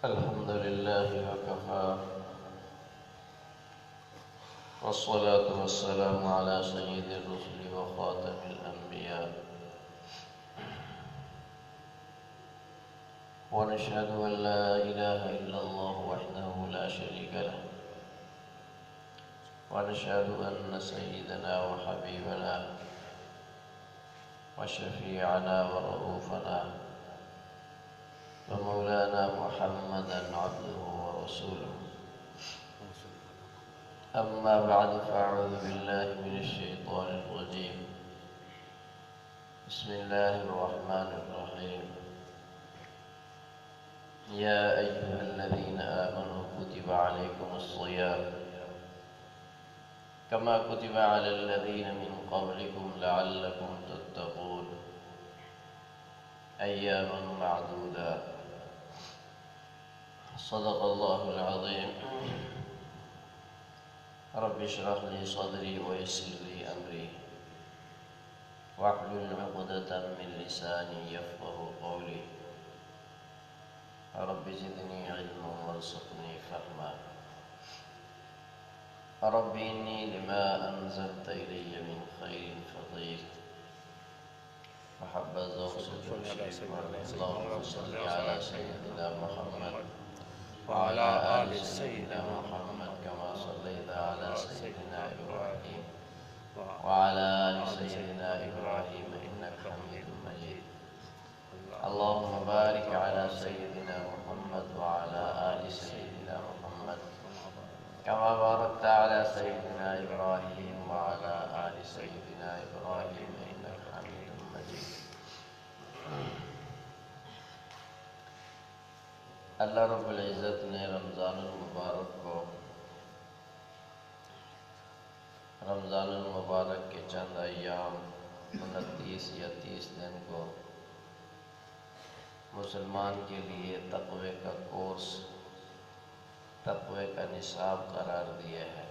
الحمد لله وكفى والصلاة والسلام على سيد الرسل وخاتم الأنبياء ونشهد أن لا إله إلا الله وحده لا شريك له ونشهد أن سيدنا وحبيبنا وشفيعنا ورؤوفنا ومولانا محمدا عبده ورسوله أما بعد فأعوذ بالله من الشيطان الرجيم بسم الله الرحمن الرحيم يا أيها الذين آمنوا كتب عليكم الصيام كما كتب على الذين من قبلكم لعلكم تتقون أياما معدودات صدق الله العظيم رب اشرح لي صدري ويسر لي أمري واحلل عقدة من لساني يفقه قولي رب زدني علما وارزقني فهما رب إني لما أنزلت إلي من خير فقير محبذ اللهم صل على سيدنا محمد وعلى آل سيدنا محمد كما صليت على سيدنا إبراهيم وعلى آل سيدنا إبراهيم إنك حميد مجيد اللهم بارك على سيدنا محمد وعلى آل سيدنا محمد كما باركت على سيدنا إبراهيم وعلى آل سيدنا إبراهيم إنك حميد مجيد اللہ رب العزت نے رمضان المبارک کو رمضان المبارک کے چند ایام 29 یا 30 دن کو مسلمان کے لیے تقوی کا کورس تقوی کا نصاب قرار دیا ہے۔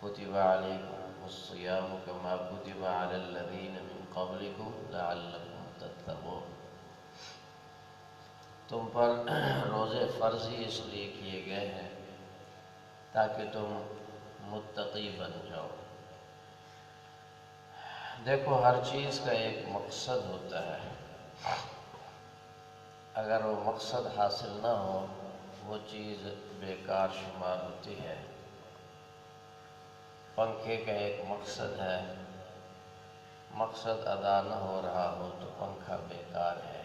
کتب علیکم الصیام کما کتب علی الذین من قبلکم لعلکم تتقون، تم پر روزے فرض ہی اس لیے کیے گئے ہیں تاکہ تم متقی بن جاؤ۔ دیکھو، ہر چیز کا ایک مقصد ہوتا ہے، اگر وہ مقصد حاصل نہ ہو وہ چیز بیکار شمار ہوتی ہے۔ پنکھے کا ایک مقصد ہے، مقصد ادا نہ ہو رہا ہو تو پنکھا بیکار ہے۔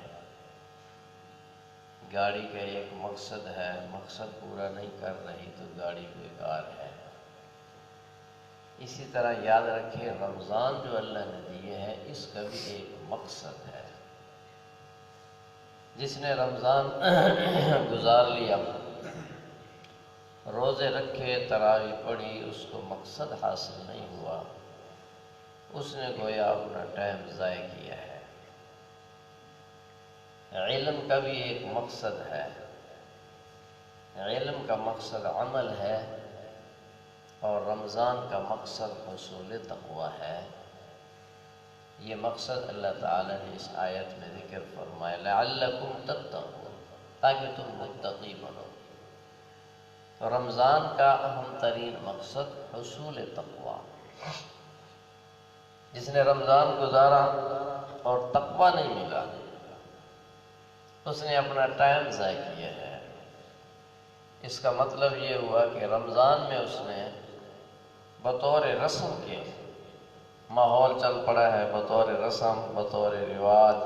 گاڑی کا ایک مقصد ہے، مقصد پورا نہیں کر رہی تو گاڑی بیکار ہے۔ اسی طرح یاد رکھیں، رمضان جو اللہ نے دیے ہے اس کا بھی ایک مقصد ہے۔ جس نے رمضان گزار لیا، روزے رکھے، تراویح پڑھی، اس کو مقصد حاصل نہیں ہوا، اس نے گویا اپنا ٹائم ضائع کیا ہے۔ علم کا بھی ایک مقصد ہے، علم کا مقصد عمل ہے، اور رمضان کا مقصد حصول تقوی ہے۔ یہ مقصد اللہ تعالیٰ نے اس آیت میں ذکر فرمایا، لعلکم تتقون، تاکہ تم متقی بنو۔ تو رمضان کا اہم ترین مقصد حصول تقوی۔ جس نے رمضان گزارا اور تقوی نہیں ملا، اس نے اپنا ٹائم ضائع کیا ہے۔ اس کا مطلب یہ ہوا کہ رمضان میں اس نے بطور رسم کے، ماحول چل پڑا ہے، بطور رسم، بطور رواج،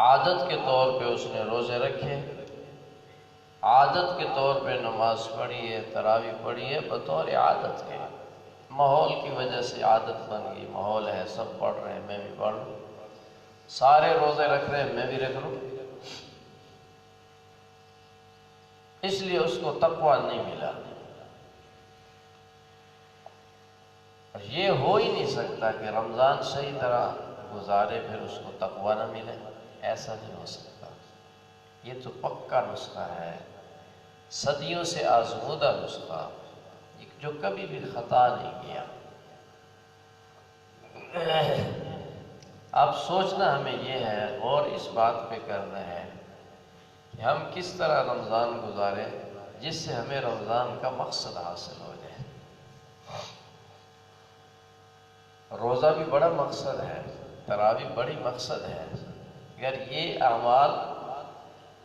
عادت کے طور پہ اس نے روزے رکھے، عادت کے طور پہ نماز پڑھی ہے، تراویح پڑھی ہے، بطور عادت کے، ماحول کی وجہ سے عادت بن گئی، ماحول ہے، سب پڑھ رہے ہیں میں بھی پڑھ لوں، سارے روزے رکھ رہے ہیں میں بھی رکھ لوں، اس لیے اس کو تقوی نہیں ملا۔ یہ ہو ہی نہیں سکتا کہ رمضان صحیح طرح گزارے پھر اس کو تقوی نہ ملے، ایسا نہیں ہو سکتا۔ یہ تو پکا نسخہ ہے، صدیوں سے آزمودہ نسخہ، جو کبھی بھی خطا نہیں کیا۔ اب سوچنا ہمیں یہ ہے، غور اس بات پہ کرنا ہے کہ کہ ہم کس طرح رمضان گزاریں جس سے ہمیں رمضان کا مقصد حاصل ہو جائے۔ روزہ بھی بڑا مقصد ہے، تراویح بڑی مقصد ہے، اگر یہ اعمال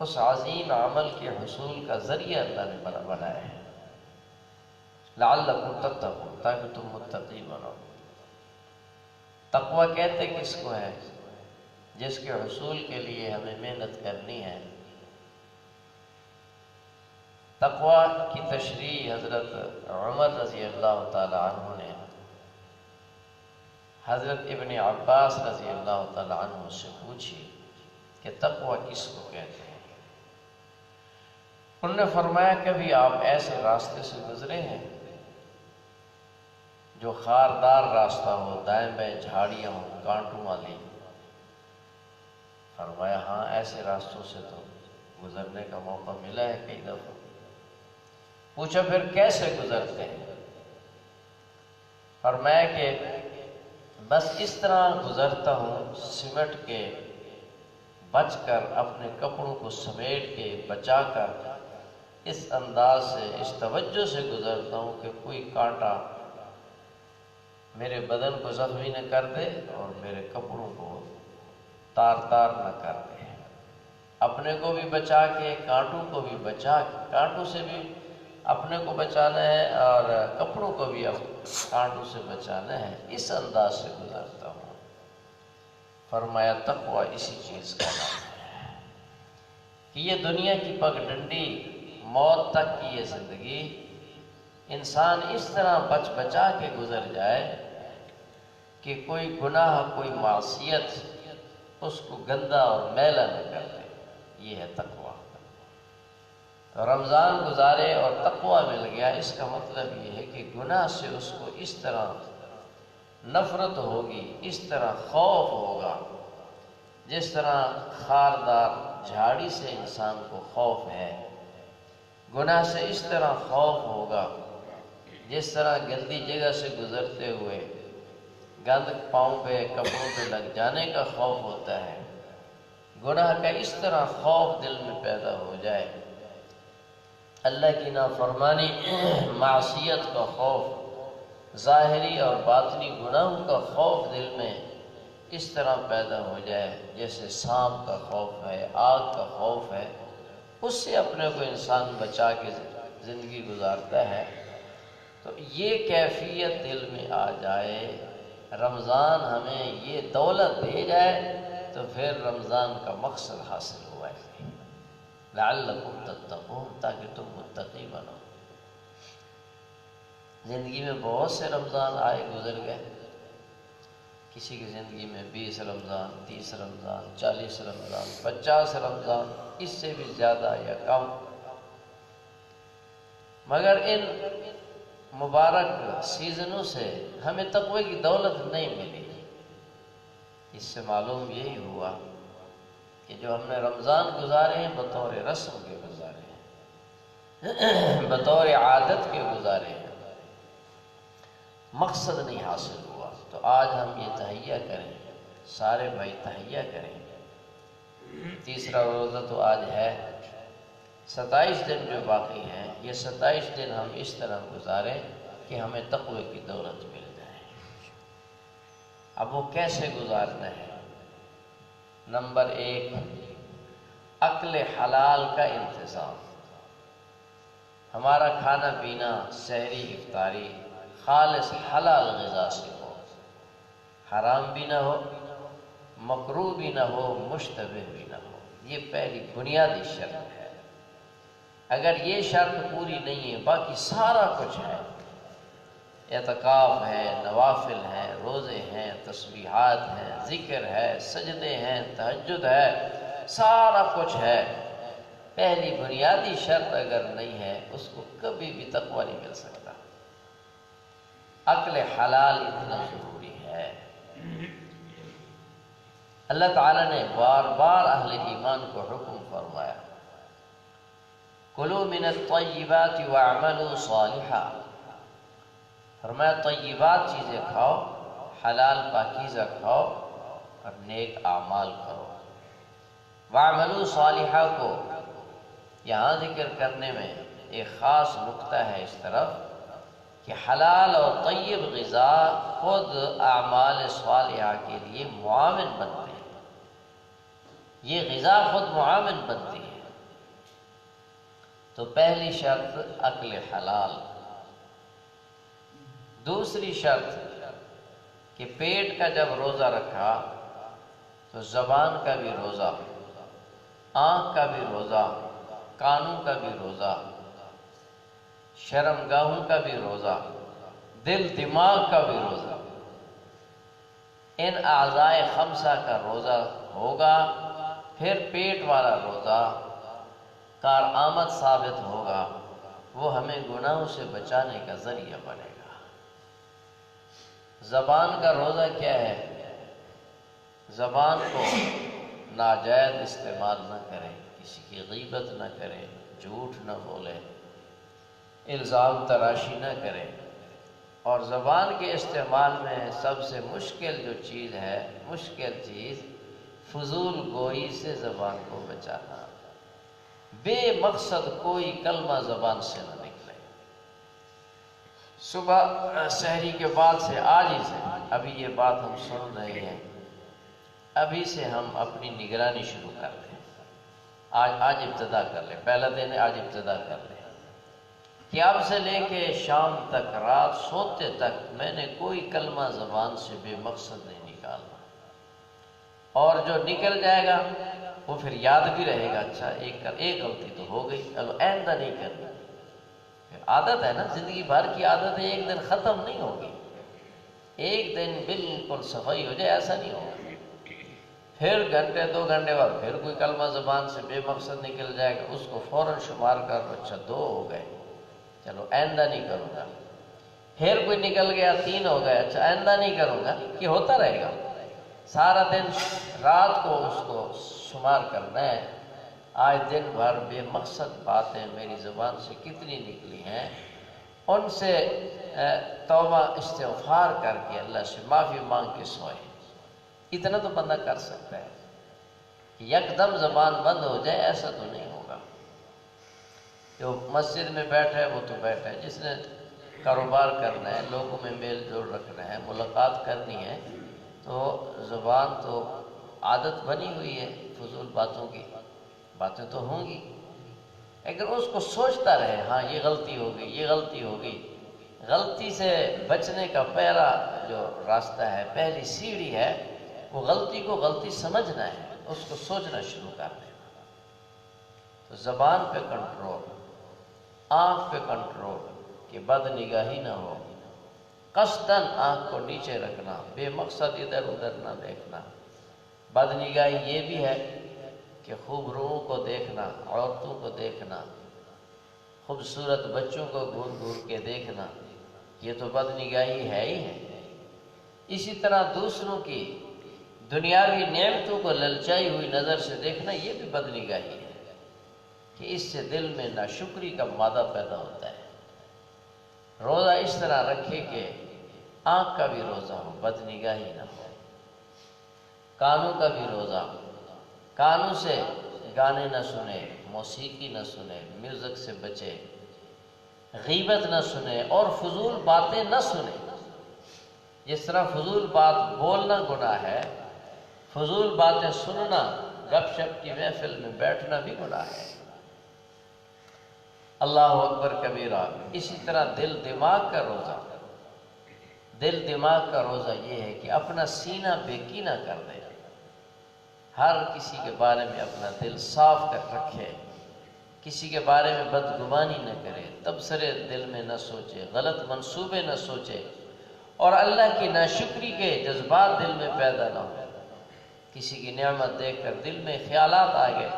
اس عظیم عمل کے حصول کا ذریعہ اللہ نے بنایا ہے، لعلکم تتقون، تاکہ تم متقی بنو۔ تقوی کہتے کس کو ہے؟ جس کے حصول کے لیے ہمیں محنت کرنی ہے۔ تقوی کی تشریح حضرت عمر رضی اللہ تعالی عنہ نے حضرت ابن عباس رضی اللہ تعالی عنہ سے پوچھی کہ تقوی کس کو کہتے ہیں؟ انہوں نے فرمایا کبھی آپ ایسے راستے سے گزرے ہیں جو خاردار راستہ ہو، دائیں بائیں جھاڑیاں ہوں، کانٹوں والی؟ فرمایا ہاں، ایسے راستوں سے تو گزرنے کا موقع ملا ہے کئی دفعہ۔ پوچھا پھر کیسے گزرتے ہیں؟ فرمایا کہ بس اس طرح گزرتا ہوں، سمٹ کے، بچ کر، اپنے کپڑوں کو سمیٹ کے، بچا کر، اس انداز سے، اس توجہ سے گزرتا ہوں کہ کوئی کانٹا میرے بدن کو زخمی نہ کر دے اور میرے کپڑوں کو تار تار نہ کر دے۔ اپنے کو بھی بچا کے، کانٹوں کو بھی بچا کے، کانٹوں سے بھی اپنے کو بچانا ہے اور کپڑوں کو بھی کانٹوں سے بچانا ہے، اس انداز سے گزرتا ہوں۔ فرمایا تقوی اسی چیز کا نام ہے کہ یہ دنیا کی پگڈنڈی، موت تک کی یہ زندگی، انسان اس طرح بچ بچا کے گزر جائے کہ کوئی گناہ، کوئی معصیت اس کو گندا اور میلا نہ کر دے۔ یہ ہے تقوی۔ تو رمضان گزارے اور تقوی مل گیا، اس کا مطلب یہ ہے کہ گناہ سے اس کو اس طرح نفرت ہوگی، اس طرح خوف ہوگا، جس طرح خاردار جھاڑی سے انسان کو خوف ہے، گناہ سے اس طرح خوف ہوگا جس طرح گندی جگہ سے گزرتے ہوئے گند پاؤں پہ، کپڑوں پہ لگ جانے کا خوف ہوتا ہے، گناہ کا اس طرح خوف دل میں پیدا ہو جائے، اللہ کی نافرمانی، معصیت کا خوف، ظاہری اور باطنی گناہوں کا خوف دل میں اس طرح پیدا ہو جائے جیسے سانپ کا خوف ہے، آگ کا خوف ہے، اس سے اپنے کو انسان بچا کے زندگی گزارتا ہے۔ تو یہ کیفیت دل میں آ جائے، رمضان ہمیں یہ دولت دے جائے، تو پھر رمضان کا مقصد حاصل ہوا ہے، لعلکم تتقون، تاکہ تم متقی بنو۔ زندگی میں بہت سے رمضان آئے گزر گئے، کسی کی زندگی میں 20 رمضان، 30 رمضان، 40 رمضان، 50 رمضان، اس سے بھی زیادہ یا کم، مگر ان مبارک سیزنوں سے ہمیں تقوی کی دولت نہیں ملی۔ اس سے معلوم یہی ہوا کہ جو ہم نے رمضان گزارے ہیں بطور رسم کے گزارے ہیں، بطور عادت کے گزارے ہیں، مقصد نہیں حاصل ہوا۔ تو آج ہم یہ تہیہ کریں، سارے بھائی تہیہ کریں، تیسرا روزہ تو آج ہے، 27 دن جو باقی ہیں، یہ 27 دن ہم اس طرح گزاریں کہ ہمیں تقوی کی دولت مل جائے۔ اب وہ کیسے گزارنا ہے؟ نمبر 1، اکل حلال کا انتظام۔ ہمارا کھانا پینا، سحری، افطاری خالص حلال غذا سے ہو، حرام بھی نہ ہو، مکروہ بھی نہ ہو، مشتبہ بھی نہ ہو۔ یہ پہلی بنیادی شرط ہے۔ اگر یہ شرط پوری نہیں ہے، باقی سارا کچھ ہے، اعتکاف ہے، نوافل ہیں، روزے ہیں، تسبیحات ہیں، ذکر ہے، سجدے ہیں، تہجد ہے، سارا کچھ ہے، پہلی بنیادی شرط اگر نہیں ہے اس کو کبھی بھی تقوی نہیں مل سکتا۔ اکل حلال اتنا ضروری ہے۔ اللہ تعالیٰ نے بار بار اہل ایمان کو حکم فرمایا، کلوا من الطیبات واعملوا صالحا، فرمایا طیبات چیزیں کھاؤ، حلال پاکیزہ کھاؤ اور نیک اعمال کرو۔ واعملوا صالحا کو یہاں ذکر کرنے میں ایک خاص نقطہ ہے اس طرف کہ حلال اور طیب غذا خود اعمال صالحہ کے لیے معاون بنتے ہیں، یہ غذا خود معاون بنتی ہے۔ تو پہلی شرط اکل حلال، دوسری شرط کہ پیٹ کا جب روزہ رکھا تو زبان کا بھی روزہ، آنکھ کا بھی روزہ، کانوں کا بھی روزہ، شرم گاہوں کا بھی روزہ، دل دماغ کا بھی روزہ، ان اعضائے خمسہ کا روزہ ہوگا۔ پھر پیٹ والا روزہ کارآمد ثابت ہوگا، وہ ہمیں گناہوں سے بچانے کا ذریعہ بنے گا۔ زبان کا روزہ کیا ہے؟ زبان کو ناجائز استعمال نہ کرے، کسی کی غیبت نہ کرے، جھوٹ نہ بولے، الزام تراشی نہ کرے۔ اور زبان کے استعمال میں سب سے مشکل جو چیز ہے، مشکل چیز فضول گوئی سے زبان کو بچانا، بے مقصد کوئی کلمہ زبان سے نہ نکلے۔ صبح سحری کے بعد سے، آج ہی سے، ابھی یہ بات ہم سن رہے ہیں، ابھی سے ہم اپنی نگرانی شروع کر لیں۔ آج ابتدا کر لیں، پہلا دن ہے، آج ابتدا کر لیں کہ اب سے لے کے شام تک، رات سوتے تک میں نے کوئی کلمہ زبان سے بے مقصد نہیں نکالنا، اور جو نکل جائے گا وہ پھر یاد بھی رہے گا، اچھا ایک غلطی تو ہو گئی، چلو آئندہ نہیں کرنا۔ پھر عادت ہے نا، زندگی بھر کی عادت ہے، ایک دن ختم نہیں ہوگی، ایک دن بالکل صفائی ہو جائے ایسا نہیں ہوگا۔ پھر گھنٹے 2 گھنٹے بعد پھر کوئی کلمہ زبان سے بے مقصد نکل جائے گا، اس کو فوراً شمار کر لو، اچھا 2 ہو گئے، چلو آئندہ نہیں کروں گا۔ پھر کوئی نکل گیا، 3 ہو گئے، اچھا آئندہ نہیں کروں گا۔ یہ ہوتا رہے گا، سارا دن رات کو اس کو شمار کرنا ہے، آج دن بھر بے مقصد باتیں میری زبان سے کتنی نکلی ہیں، ان سے توبہ استغفار کر کے اللہ سے معافی مانگ کے سوئے۔ اتنا تو بندہ کر سکتا ہے، یکدم زبان بند ہو جائے ایسا تو نہیں ہوگا۔ جو مسجد میں بیٹھا ہے وہ تو بیٹھا ہے، جس نے کاروبار کرنا ہے، لوگوں میں میل جول رکھنا ہے، ملاقات کرنی ہے، تو زبان تو عادت بنی ہوئی ہے فضول باتوں کی، باتیں تو ہوں گی، اگر اس کو سوچتا رہے ہاں یہ غلطی ہو گئی، یہ غلطی ہو گئی۔ غلطی سے بچنے کا پہلا جو راستہ ہے، پہلی سیڑھی ہے، وہ غلطی کو غلطی سمجھنا ہے، اس کو سوچنا شروع کر دینا۔ تو زبان پہ کنٹرول، آنکھ پہ کنٹرول کہ بد نگاہی نہ ہو، قصداً آنکھ کو نیچے رکھنا، بے مقصد ادھر ادھر نہ دیکھنا۔ بد نگاہی یہ بھی ہے کہ خوب روحوں کو دیکھنا، عورتوں کو دیکھنا، خوبصورت بچوں کو گھور گھور کے دیکھنا، یہ تو بد نگاہی ہے ہی ہے۔ اسی طرح دوسروں کی دنیاوی نعمتوں کو للچائی ہوئی نظر سے دیکھنا، یہ بھی بد نگاہی ہے کہ اس سے دل میں ناشکری کا مادہ پیدا ہوتا ہے۔ روزہ اس طرح رکھے کہ آنکھ کا بھی روزہ ہو، بد نگاہی نہ ہو، کانوں کا بھی روزہ، کانوں سے گانے نہ سنے، موسیقی نہ سنے، میوزک سے بچے، غیبت نہ سنے اور فضول باتیں نہ سنے۔ جس طرح فضول بات بولنا گناہ ہے، فضول باتیں سننا، گپ شپ کی محفل میں بیٹھنا بھی گناہ ہے۔ اللہ اکبر کبیرہ۔ اسی طرح دل دماغ کا روزہ، دل دماغ کا روزہ یہ ہے کہ اپنا سینہ بے کینہ کر دے، ہر کسی کے بارے میں اپنا دل صاف کر رکھے، کسی کے بارے میں بدگمانی نہ کرے، تبصرے دل میں نہ سوچے، غلط منصوبے نہ سوچے، اور اللہ کی ناشکری کے جذبات دل میں پیدا نہ ہو۔ کسی کی نعمت دیکھ کر دل میں خیالات آ گئے،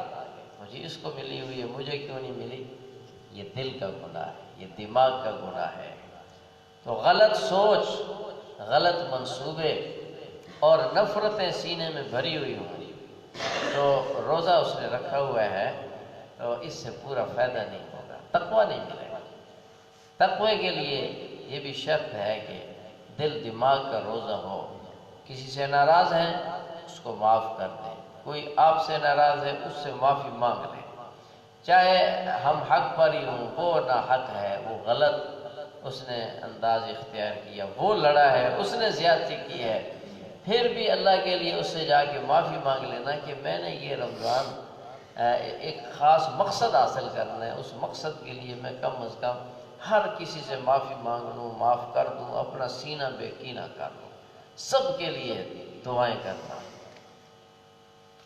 مجھے اس کو ملی ہوئی ہے، مجھے کیوں نہیں ملی، یہ دل کا گناہ ہے، یہ دماغ کا گناہ ہے۔ تو غلط سوچ، غلط منصوبے اور نفرتیں سینے میں بھری ہوئی ہوں تو روزہ اس نے رکھا ہوا ہے، تو اس سے پورا فائدہ نہیں ہوگا، تقویٰ نہیں ملے گا۔ تقوی کے لیے یہ بھی شرط ہے کہ دل دماغ کا روزہ ہو، کسی سے ناراض ہیں اس کو معاف کر دیں، کوئی آپ سے ناراض ہے اس سے معافی مانگ لیں، چاہے ہم حق پر ہی ہوں، وہ نہ حق ہے، وہ غلط اس نے انداز اختیار کیا، وہ لڑا ہے، اس نے زیادتی کی ہے، پھر بھی اللہ کے لیے اس سے جا کے معافی مانگ لینا کہ میں نے یہ رمضان ایک خاص مقصد حاصل کرنا ہے، اس مقصد کے لیے میں کم از کم ہر کسی سے معافی مانگ لوں، معاف کر دوں، اپنا سینہ بے کینہ کر لوں، سب کے لیے دعائیں کرتا ہوں۔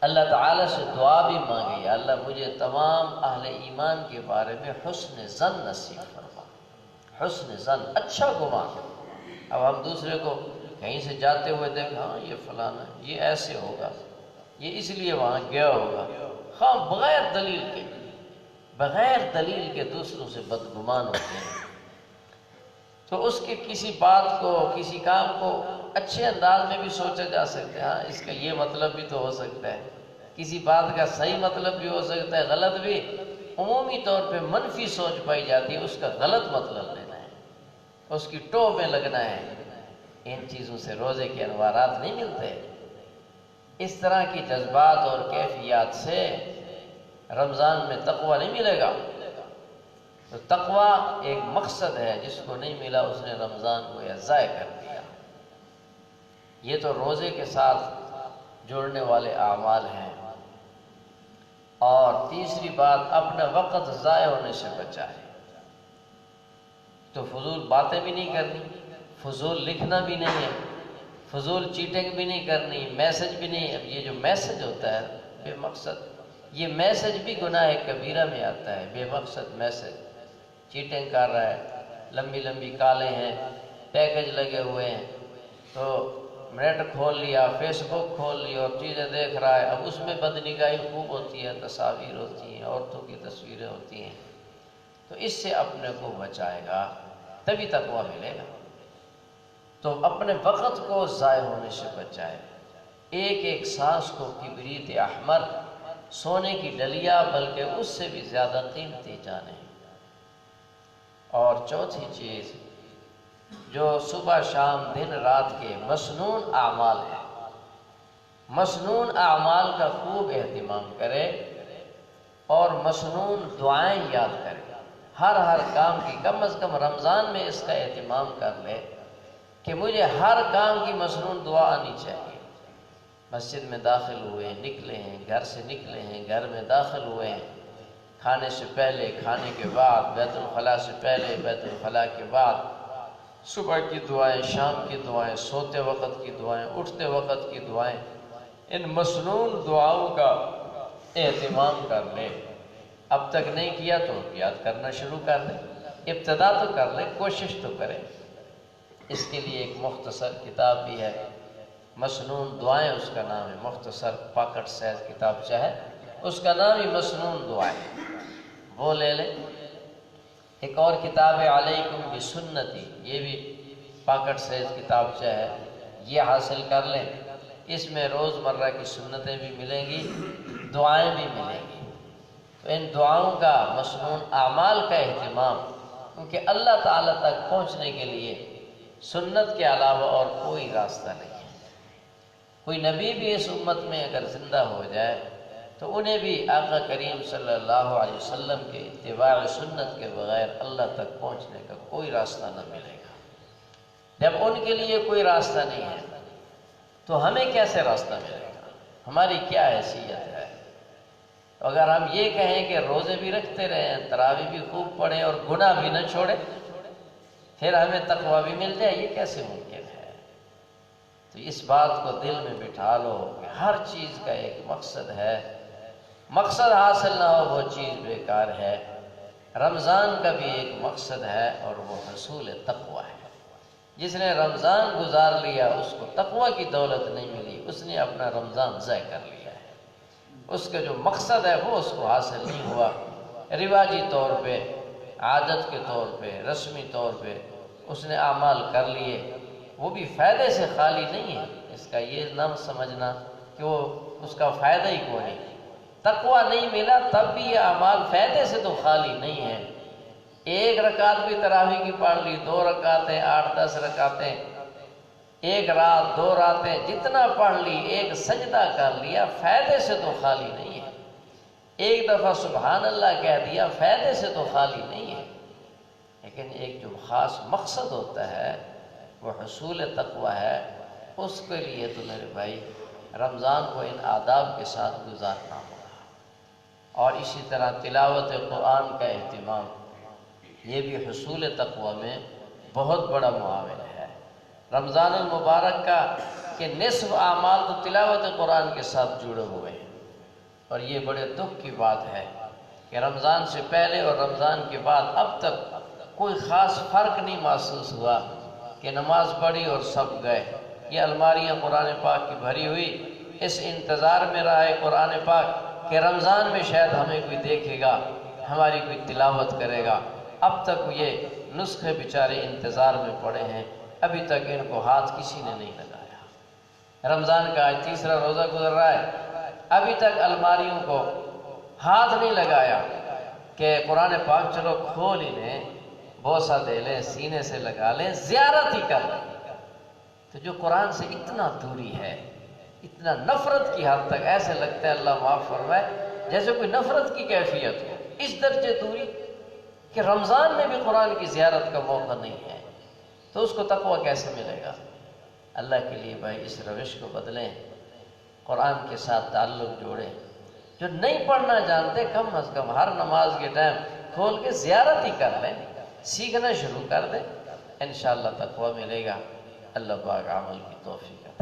اللہ تعالیٰ سے دعا بھی مانگی، اللہ مجھے تمام اہل ایمان کے بارے میں حسن ظن نصیب فرما، حسن ظن، اچھا گمان۔ اب ہم دوسرے کو کہیں سے جاتے ہوئے دیکھ، ہاں یہ فلانا، یہ ایسے ہوگا، یہ اس لیے وہاں گیا ہوگا، ہاں بغیر دلیل کے دوسروں سے بدگمان ہوتے ہیں۔ تو اس کے کسی بات کو، کسی کام کو اچھے انداز میں بھی سوچا جا سکتا ہے، ہاں اس کا یہ مطلب بھی تو ہو سکتا ہے، کسی بات کا صحیح مطلب بھی ہو سکتا ہے، غلط بھی۔ عمومی طور پہ منفی سوچ پائی جاتی ہے، اس کا غلط مطلب لینا ہے، اس کی ٹو میں لگنا ہے۔ ان چیزوں سے روزے کے انوارات نہیں ملتے۔ اس طرح کی جذبات اور کیفیات سے رمضان میں تقویٰ نہیں ملے گا۔ تو تقویٰ ایک مقصد ہے، جس کو نہیں ملا اس نے رمضان کو یا ضائع کر دیا۔ یہ تو روزے کے ساتھ جڑنے والے اعمال ہیں۔ اور تیسری بات، اپنا وقت ضائع ہونے سے بچائے۔ تو فضول باتیں بھی نہیں کرنی، فضول لکھنا بھی نہیں ہے، فضول چیٹنگ بھی نہیں کرنی، میسج بھی نہیں۔ اب یہ جو میسج ہوتا ہے بے مقصد، یہ میسج بھی گناہ کبیرہ میں آتا ہے، بے مقصد میسج۔ چیٹنگ کر رہا ہے، لمبی لمبی کالیں ہیں، پیکج لگے ہوئے ہیں، تو نیٹ کھول لیا، فیس بک کھول لی اور چیزیں دیکھ رہا ہے۔ اب اس میں بدنگاہی خوب ہوتی ہے، تصاویر ہوتی ہیں، عورتوں کی تصویریں ہوتی ہیں۔ تو اس سے اپنے کو بچائے گا، تبھی تقویٰ ملے گا۔ تو اپنے وقت کو ضائع ہونے سے بچائے، ایک ایک سانس کو کبریت احمر، سونے کی ڈلیا بلکہ اس سے بھی زیادہ قیمتی جانے۔ اور چوتھی چیز، جو صبح شام دن رات کے مسنون اعمال ہیں، مسنون اعمال کا خوب اہتمام کرے اور مسنون دعائیں یاد کرے۔ ہر کام کی، کم از کم رمضان میں اس کا اہتمام کر لے کہ مجھے ہر کام کی مسنون دعا آنی چاہیے۔ مسجد میں داخل ہوئے، نکلے ہیں، گھر سے نکلے ہیں، گھر میں داخل ہوئے ہیں، کھانے سے پہلے، کھانے کے بعد، بیت الخلاء سے پہلے، بیت الخلاء کے بعد، صبح کی دعائیں، شام کی دعائیں، سوتے وقت کی دعائیں، اٹھتے وقت کی دعائیں، ان مسنون دعاؤں کا اہتمام کر لے۔ اب تک نہیں کیا تو یاد کرنا شروع کر دے، ابتدا تو کر لے، کوشش تو کرے۔ اس کے لیے ایک مختصر کتاب بھی ہے، مسنون دعائیں اس کا نام ہے، مختصر پاکٹ سائز کتابچہ ہے، اس کا نام ہی مسنون دعائیں، وہ لے لے۔ ایک اور کتاب ہے علیکم بسنتی، یہ بھی پاکٹ سائز کتابچہ ہے، یہ حاصل کر لیں۔ اس میں روزمرہ کی سنتیں بھی ملیں گی، دعائیں بھی ملیں گی۔ تو ان دعاؤں کا، مسنون اعمال کا اہتمام، کیونکہ اللہ تعالیٰ تک پہنچنے کے لیے سنت کے علاوہ اور کوئی راستہ نہیں ہے۔ کوئی نبی بھی اس امت میں اگر زندہ ہو جائے تو انہیں بھی آقا کریم صلی اللہ علیہ وسلم کے اتباع سنت کے بغیر اللہ تک پہنچنے کا کوئی راستہ نہ ملے گا۔ جب ان کے لیے کوئی راستہ نہیں ہے تو ہمیں کیسے راستہ ملے گا؟ ہماری کیا حیثیت ہے؟ اگر ہم یہ کہیں کہ روزے بھی رکھتے رہیں، تراویح بھی خوب پڑھیں اور گناہ بھی نہ چھوڑیں، پھر ہمیں تقویٰ بھی مل جائے، یہ کیسے ممکن ہے؟ تو اس بات کو دل میں بٹھا لو کہ ہر چیز کا ایک مقصد ہے، مقصد حاصل نہ ہو وہ چیز بیکار ہے۔ رمضان کا بھی ایک مقصد ہے اور وہ حصول تقویٰ ہے۔ جس نے رمضان گزار لیا اس کو تقویٰ کی دولت نہیں ملی، اس نے اپنا رمضان ضائع کر لیا ہے۔ اس کا جو مقصد ہے وہ اس کو حاصل نہیں ہوا، رواجی طور پہ، عادت کے طور پہ، رسمی طور پہ اس نے اعمال کر لیے، وہ بھی فائدے سے خالی نہیں ہے۔ اس کا یہ نہ سمجھنا کہ وہ اس کا فائدہ ہی کوئی نہیں۔ تقویٰ نہیں ملا تب بھی یہ اعمال فائدے سے تو خالی نہیں ہے۔ ایک رکعت بھی تراویح کی پڑھ لی، 2 رکعتیں، 8-10 رکعتیں، 1 رات 2 راتیں، جتنا پڑھ لی، ایک سجدہ کر لیا، فائدے سے تو خالی نہیں ہے۔ ایک دفعہ سبحان اللہ کہہ دیا فائدے سے تو خالی نہیں ہے، لیکن ایک جو خاص مقصد ہوتا ہے وہ حصول تقوی ہے، اس کے لیے تو میرے بھائی رمضان کو ان آداب کے ساتھ گزارنا ہوگا۔ اور اسی طرح تلاوت قرآن کا اہتمام، یہ بھی حصول تقوی میں بہت بڑا معاون ہے۔ رمضان المبارک کا کہ نصف اعمال تو تلاوت قرآن کے ساتھ جڑے ہوئے ہیں، اور یہ بڑے دکھ کی بات ہے کہ رمضان سے پہلے اور رمضان کے بعد اب تک کوئی خاص فرق نہیں محسوس ہوا کہ نماز پڑھی اور سب گئے۔ یہ الماریاں قرآن پاک کی بھری ہوئی، اس انتظار میں رہا ہے قرآن پاک کہ رمضان میں شاید ہمیں کوئی دیکھے گا، ہماری کوئی تلاوت کرے گا۔ اب تک یہ نسخے بیچارے انتظار میں پڑے ہیں، ابھی تک ان کو ہاتھ کسی نے نہیں لگایا۔ رمضان کا آج تیسرا روزہ گزر رہا ہے، ابھی تک الماریوں کو ہاتھ نہیں لگایا کہ قرآن پاک چلو کھول ہی لیں، بوسہ دے لیں، سینے سے لگا لیں، زیارت ہی کر لیں۔ تو جو قرآن سے اتنا دوری ہے، اتنا نفرت کی حد تک، ایسے لگتا ہے اللہ معاف فرمائے جیسے کوئی نفرت کی کیفیت ہو، اس درجے دوری کہ رمضان میں بھی قرآن کی زیارت کا موقع نہیں ہے، تو اس کو تقویٰ کیسے ملے گا؟ اللہ کے لیے بھائی اس روش کو بدلیں، قرآن کے ساتھ تعلق جوڑیں۔ جو نہیں پڑھنا جانتے کم از کم ہر نماز کے ٹائم کھول کے زیارت ہی کر لیں، سیکھنا شروع کر دیں، انشاءاللہ تقویٰ ملے گا۔ اللہ پاک عمل کی توفیق